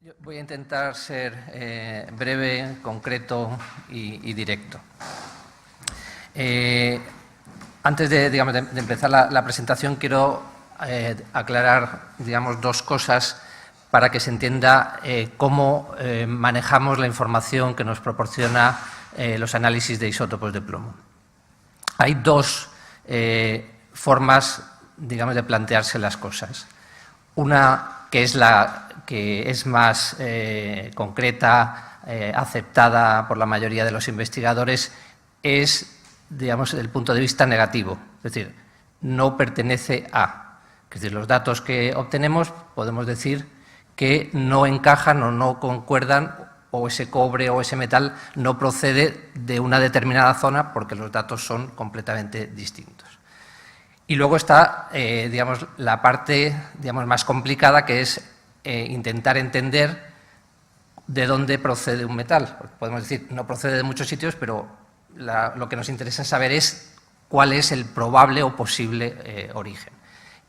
Yo voy a intentar ser breve, concreto y directo. Antes de empezar la presentación, quiero aclarar dos cosas para que se entienda cómo manejamos la información que nos proporciona los análisis de isótopos de plomo. Hay dos formas, de plantearse las cosas. Una que es la que es más concreta, aceptada por la mayoría de los investigadores, es, desde el punto de vista negativo, es decir, no pertenece a. Es decir, los datos que obtenemos podemos decir que no encajan o no concuerdan, o ese cobre o ese metal no procede de una determinada zona porque los datos son completamente distintos. Y luego está, la parte, más complicada, que es intentar entender de dónde procede un metal. Podemos decir, no procede de muchos sitios, pero lo que nos interesa saber es cuál es el probable o posible origen.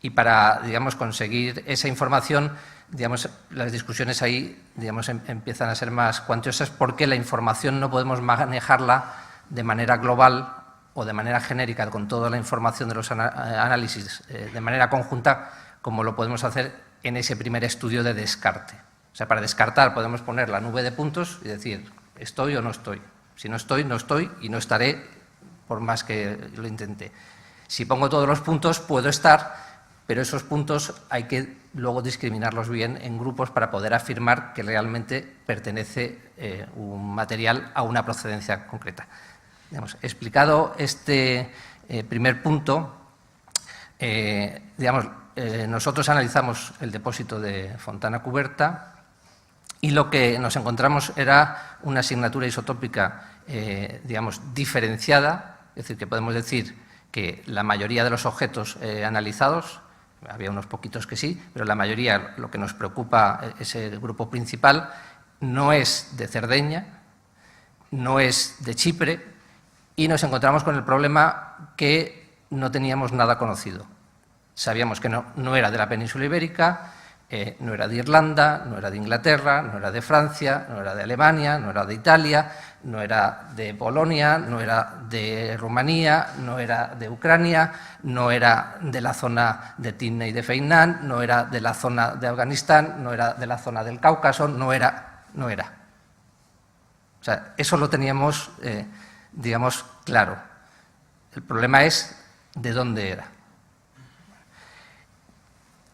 Y para, conseguir esa información, las discusiones ahí, empiezan a ser más cuantiosas, porque la información no podemos manejarla de manera global o de manera genérica con toda la información de los análisis de manera conjunta, como lo podemos hacer en ese primer estudio de descarte. O sea, para descartar podemos poner la nube de puntos y decir, ¿estoy o no estoy? Si no estoy, no estoy y no estaré por más que lo intente. Si pongo todos los puntos, puedo estar, pero esos puntos hay que luego discriminarlos bien en grupos para poder afirmar que realmente pertenece un material a una procedencia concreta. Explicado este primer punto, nosotros analizamos el depósito de Fontana Cuberta y lo que nos encontramos era una asignatura isotópica, diferenciada, es decir, que podemos decir que la mayoría de los objetos analizados, había unos poquitos que sí, pero la mayoría, lo que nos preocupa, ese grupo principal, no es de Cerdeña, no es de Chipre, y nos encontramos con el problema que no teníamos nada conocido. Sabíamos que no era de la península ibérica, no era de Irlanda, no era de Inglaterra, no era de Francia, no era de Alemania, no era de Italia, no era de Polonia, no era de Rumanía, no era de Ucrania, no era de la zona de Timneh y de Feynman, no era de la zona de Afganistán, no era de la zona del Cáucaso, no era. O sea, eso lo teníamos, claro. El problema es de dónde era.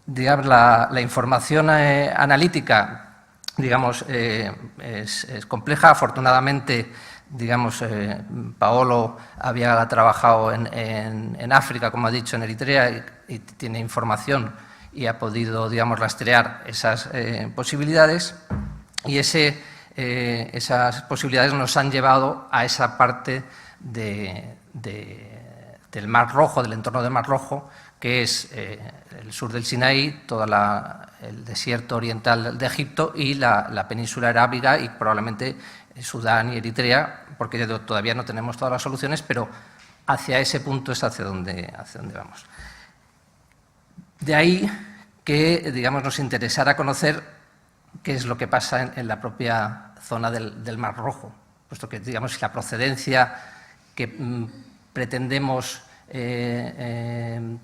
La información analítica, es compleja. Afortunadamente, Paolo había trabajado en África, como ha dicho, en Eritrea, y tiene información y ha podido, rastrear esas posibilidades, y esas posibilidades nos han llevado a esa parte del Mar Rojo, del entorno del Mar Rojo, que es el sur del Sinaí, todo el desierto oriental de Egipto y la península arábiga, y probablemente Sudán y Eritrea, porque todavía no tenemos todas las soluciones, pero hacia ese punto es hacia donde vamos. De ahí que, nos interesara conocer qué es lo que pasa en la propia zona del Mar Rojo, puesto que, la procedencia que pretendemos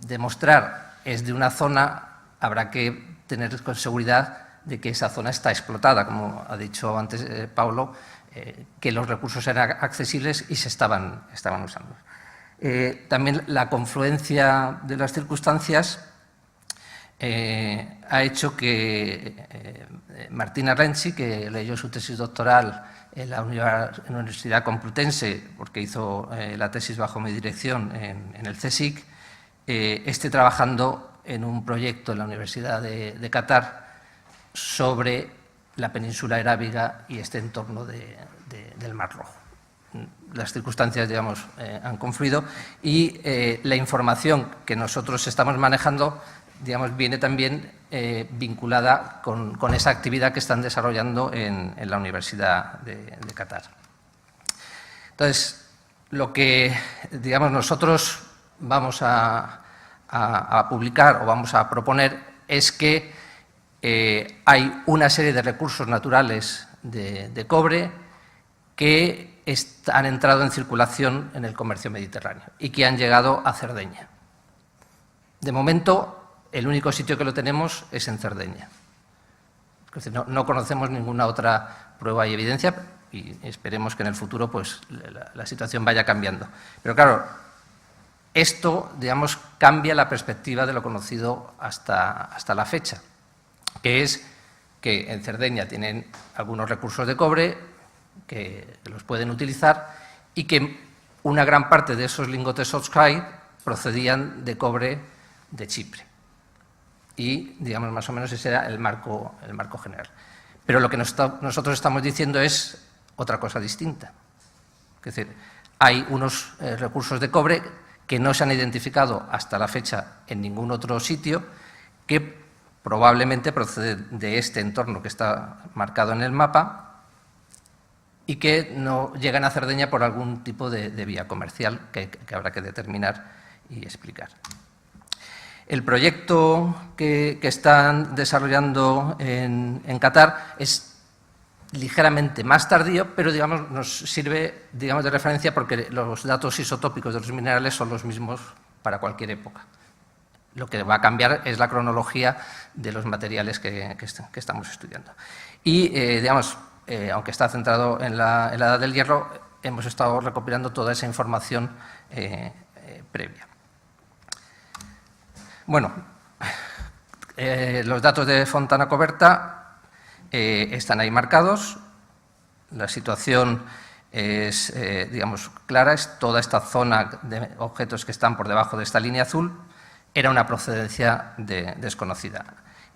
demostrar es de una zona, habrá que tener con seguridad de que esa zona está explotada, como ha dicho antes Paulo, que los recursos eran accesibles y se estaban usando. También la confluencia de las circunstancias ha hecho que Martina Renzi, que leyó su tesis doctoral en la Universidad Complutense, porque hizo la tesis bajo mi dirección en el CSIC, esté trabajando en un proyecto en la Universidad de Qatar sobre la península arábiga y este entorno del Mar Rojo. Las circunstancias, han confluido, y la información que nosotros estamos manejando, viene también vinculada con esa actividad que están desarrollando en la Universidad de Qatar. Entonces, lo que, nosotros vamos a publicar o vamos a proponer es que hay una serie de recursos naturales de cobre que han entrado en circulación en el comercio mediterráneo y que han llegado a Cerdeña. De momento, el único sitio que lo tenemos es en Cerdeña. Es decir, no conocemos ninguna otra prueba y evidencia y esperemos que en el futuro pues, la situación vaya cambiando. Pero claro, esto, digamos, cambia la perspectiva de lo conocido hasta la fecha, que es que en Cerdeña tienen algunos recursos de cobre que los pueden utilizar y que una gran parte de esos lingotes oxide procedían de cobre de Chipre. Y, digamos, más o menos ese era el marco general. Pero lo que nosotros estamos diciendo es otra cosa distinta. Es decir, hay unos recursos de cobre que no se han identificado hasta la fecha en ningún otro sitio, que probablemente proceden de este entorno que está marcado en el mapa y que no llegan a Cerdeña por algún tipo de vía comercial que habrá que determinar y explicar. El proyecto que están desarrollando en Qatar es ligeramente más tardío, pero digamos, nos sirve digamos, de referencia porque los datos isotópicos de los minerales son los mismos para cualquier época. Lo que va a cambiar es la cronología de los materiales que estamos estudiando. Y, digamos, aunque está centrado en la Edad del Hierro, hemos estado recopilando toda esa información previa. Bueno, los datos de Fontana Coberta están ahí marcados. La situación es, digamos, clara. Es toda esta zona de objetos que están por debajo de esta línea azul. Era una procedencia desconocida.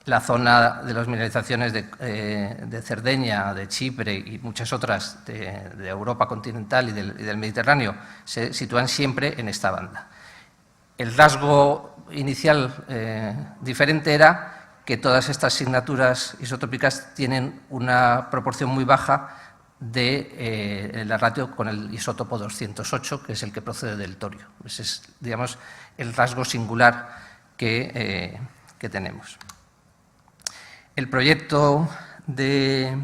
La zona de las mineralizaciones de Cerdeña, de Chipre y muchas otras de Europa continental y del Mediterráneo se sitúan siempre en esta banda. El rasgo inicial diferente era que todas estas signaturas isotópicas tienen una proporción muy baja de la ratio con el isótopo 208, que es el que procede del torio. Ese es, digamos, el rasgo singular que tenemos. El proyecto de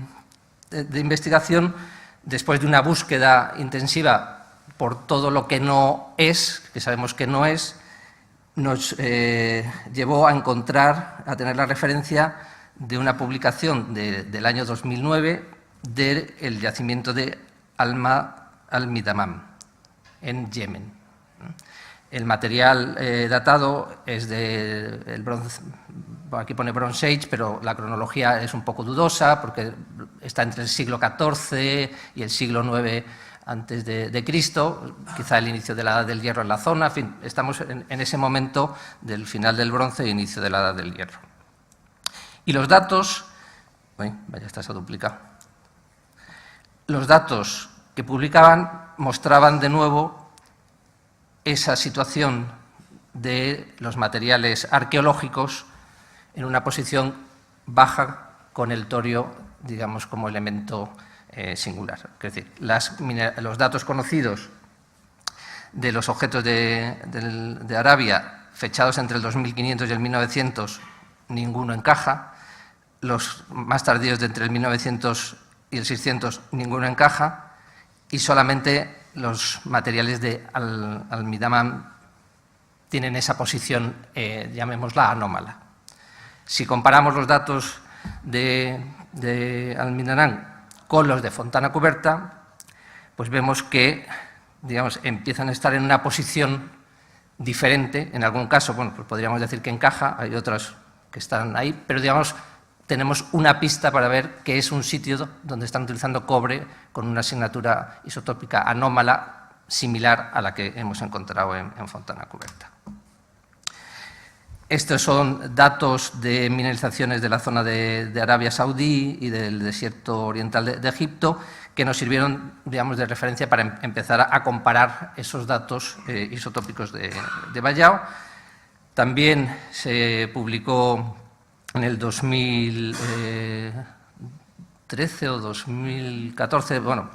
investigación, después de una búsqueda intensiva por todo lo que no es, que sabemos que no es, nos llevó a tener la referencia de una publicación del año 2009 del yacimiento de Al-Midamam, en Yemen. El material datado es del bronce, aquí pone Bronze Age, pero la cronología es un poco dudosa porque está entre el siglo XIV y el siglo IX antes de Cristo, quizá el inicio de la Edad del Hierro en la zona. En fin, estamos en ese momento del final del Bronce e inicio de la Edad del Hierro. Y los datos, vaya, está eso duplicado. Los datos que publicaban mostraban de nuevo esa situación de los materiales arqueológicos en una posición baja con el torio, digamos, como elemento singular. Es decir, los datos conocidos de los objetos de Arabia fechados entre el 2500 y el 1900, ninguno encaja. Los más tardíos de entre el 1900 y el 600, ninguno encaja. Y solamente los materiales de Al-Midamam tienen esa posición, llamémosla, anómala. Si comparamos los datos de Al-Midamam con los de Fontana Coberta, pues vemos que, digamos, empiezan a estar en una posición diferente. En algún caso, bueno, pues podríamos decir que encaja, hay otros que están ahí, pero, digamos, tenemos una pista para ver que es un sitio donde están utilizando cobre con una asignatura isotópica anómala similar a la que hemos encontrado en Fontana Coberta. Estos son datos de mineralizaciones de la zona de Arabia Saudí y del desierto oriental de Egipto, que nos sirvieron, digamos, de referencia para empezar a comparar esos datos isotópicos de Vallao. También se publicó en el 2013 o 2014, bueno,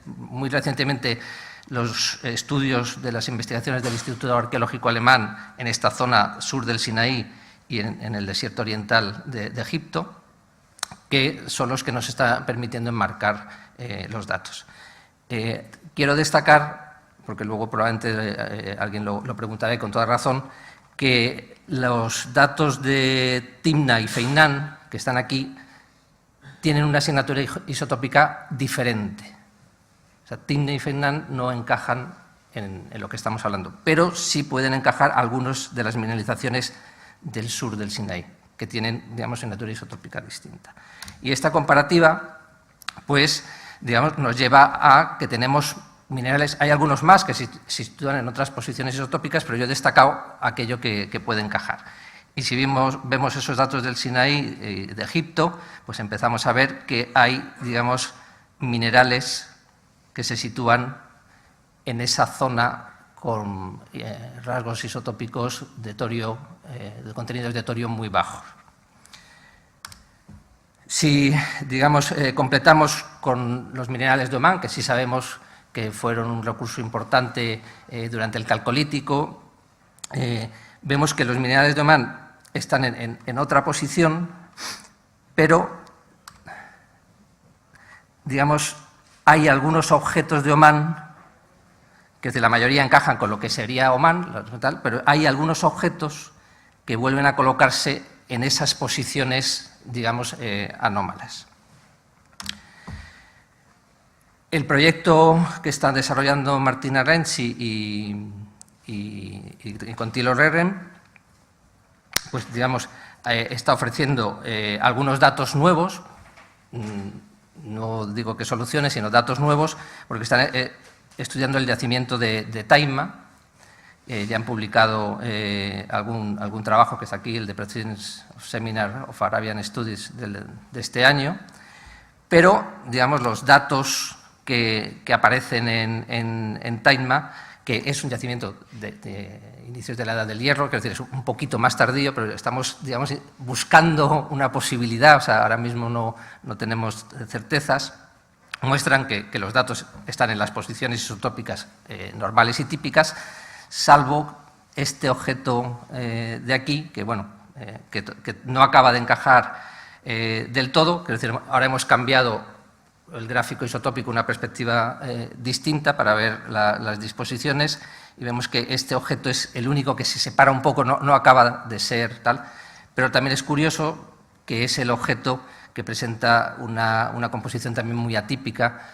muy recientemente, los estudios de las investigaciones del Instituto Arqueológico Alemán en esta zona sur del Sinaí y en el desierto oriental de Egipto, que son los que nos están permitiendo enmarcar los datos. Quiero destacar, porque luego probablemente alguien lo preguntará y con toda razón, que los datos de Timna y Feinan, que están aquí, tienen una asignatura isotópica diferente. O sea, Timna y Feinan no encajan en lo que estamos hablando, pero sí pueden encajar algunas de las mineralizaciones del sur del Sinaí, que tienen, digamos, asignatura isotópica distinta. Y esta comparativa, pues, digamos, nos lleva a que tenemos minerales, hay algunos más que se sitúan en otras posiciones isotópicas, pero yo he destacado aquello que puede encajar. Y si vemos esos datos del Sinaí de Egipto, pues empezamos a ver que hay, digamos, minerales que se sitúan en esa zona con rasgos isotópicos de torio, de contenidos de torio muy bajos. Si, digamos, completamos con los minerales de Omán, que sí sabemos que fueron un recurso importante durante el Calcolítico, vemos que los minerales de Omán están en otra posición, pero, digamos, hay algunos objetos de Omán, que la mayoría encajan con lo que sería Omán, pero hay algunos objetos que vuelven a colocarse en esas posiciones, digamos, anómalas. El proyecto que están desarrollando Martina Renzi y con Thilo Rerem, pues, digamos, está ofreciendo algunos datos nuevos, no digo que soluciones, sino datos nuevos, porque están estudiando el yacimiento de Taima. Ya han publicado algún trabajo que está aquí, el de President's Seminar of Arabian Studies de este año, pero, digamos, los datos que aparecen en Taima, que es un yacimiento de inicios de la Edad del Hierro, que es decir, es un poquito más tardío, pero estamos, digamos, buscando una posibilidad, o sea, ahora mismo no tenemos certezas, muestran que los datos están en las posiciones isotópicas normales y típicas, salvo este objeto de aquí, que, bueno, que no acaba de encajar del todo, es decir, ahora hemos cambiado el gráfico isotópico, una perspectiva distinta para ver las disposiciones, y vemos que este objeto es el único que se separa un poco, no acaba de ser tal, pero también es curioso que es el objeto que presenta una composición también muy atípica,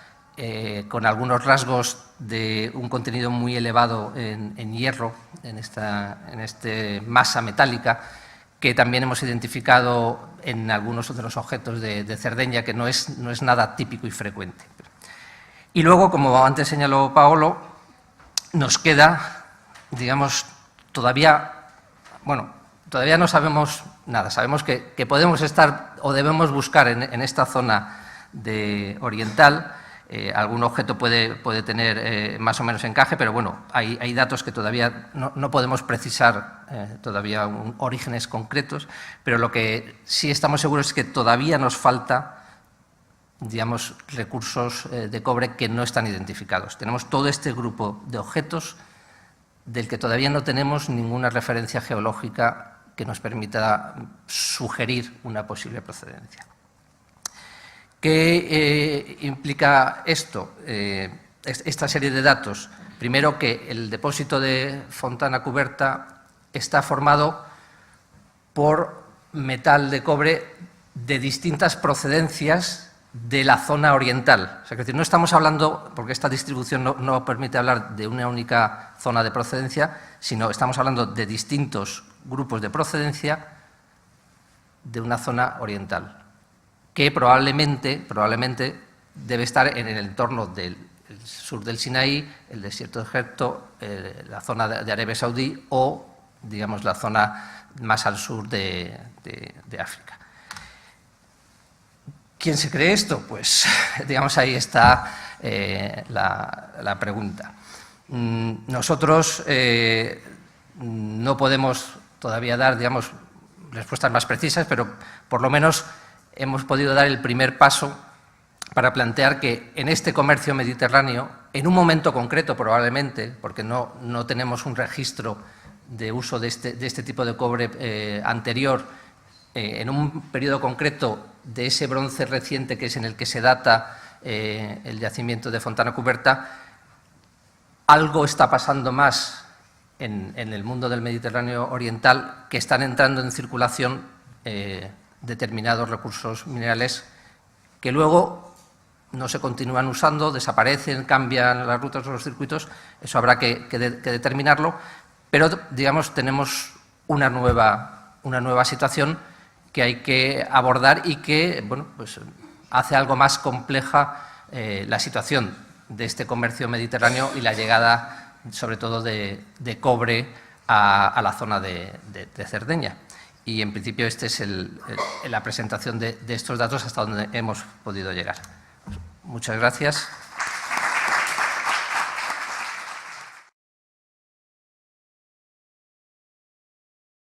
con algunos rasgos de un contenido muy elevado en hierro, en esta masa metálica, que también hemos identificado en algunos de los objetos de Cerdeña, que no es nada típico y frecuente. Y luego, como antes señaló Paolo, nos queda, digamos, todavía no sabemos nada. Sabemos que podemos estar o debemos buscar en esta zona oriental. Algún objeto puede tener más o menos encaje, pero bueno, hay datos que todavía no podemos precisar todavía orígenes concretos, pero lo que sí estamos seguros es que todavía nos falta, digamos, recursos de cobre que no están identificados. Tenemos todo este grupo de objetos del que todavía no tenemos ninguna referencia geológica que nos permita sugerir una posible procedencia. ¿Qué implica esto? Esta serie de datos. Primero, que el depósito de Fontana Cuberta está formado por metal de cobre de distintas procedencias de la zona oriental. O sea, que no estamos hablando, porque esta distribución no permite hablar de una única zona de procedencia, sino estamos hablando de distintos grupos de procedencia de una zona oriental, que probablemente debe estar en el entorno del sur del Sinaí, el desierto de Egipto, la zona de Arabia Saudí o, digamos, la zona más al sur de África. ¿Quién se cree esto? Pues, digamos, ahí está la pregunta. Nosotros no podemos todavía dar, digamos, respuestas más precisas, pero por lo menos hemos podido dar el primer paso para plantear que en este comercio mediterráneo, en un momento concreto probablemente, porque no tenemos un registro de uso de este tipo de cobre anterior en un periodo concreto de ese bronce reciente que es en el que se data el yacimiento de Fontana Cuberta, algo está pasando más en el mundo del Mediterráneo oriental, que están entrando en circulación determinados recursos minerales que luego no se continúan usando, desaparecen, cambian las rutas o los circuitos. Eso habrá que determinarlo, pero, digamos, tenemos una nueva situación que hay que abordar y que, bueno, pues hace algo más compleja la situación de este comercio mediterráneo y la llegada, sobre todo, de cobre a la zona de Cerdeña. Y, en principio, esta es la presentación de estos datos hasta donde hemos podido llegar. Muchas gracias.